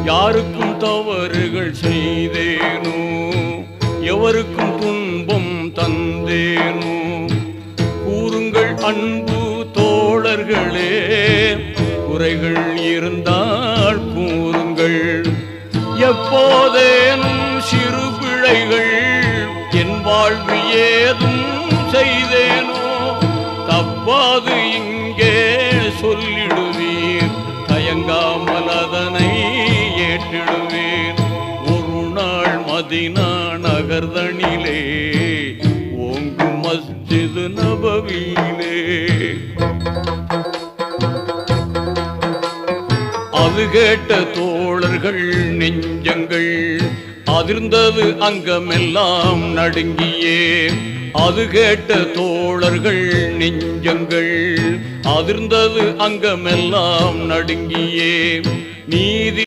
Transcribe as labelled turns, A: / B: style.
A: யாருக்கும் தவறுகள் செய்தேனோ, எவருக்கும் துன்பம் தந்தேனோ, கூறுங்கள் அன்பு தோழர்களே, குறைகள் இருந்தால் கூறுங்கள். எப்போதேனும் சிறு பிழைகள் என் வாழ்வு ஏதும் செய்தேனோ, தப்பாது இங்கே சொல்லிடுவீர், தயங்காமல் அதனை ஏற்றிடுவேன். ஒரு நாள் மதீனா நகர்தனிலே ஓங்கும் மஸ்ஜித் நபவியிலே அது கேட்ட தோழர்கள் நெஞ்சங்கள் அதிர்ந்தது, அங்கமெல்லாம் நடுங்கியே. அது கேட்ட தோழர்கள் நெஞ்சங்கள் அதிர்ந்தது, அங்கமெல்லாம் நடுங்கியே. நீதி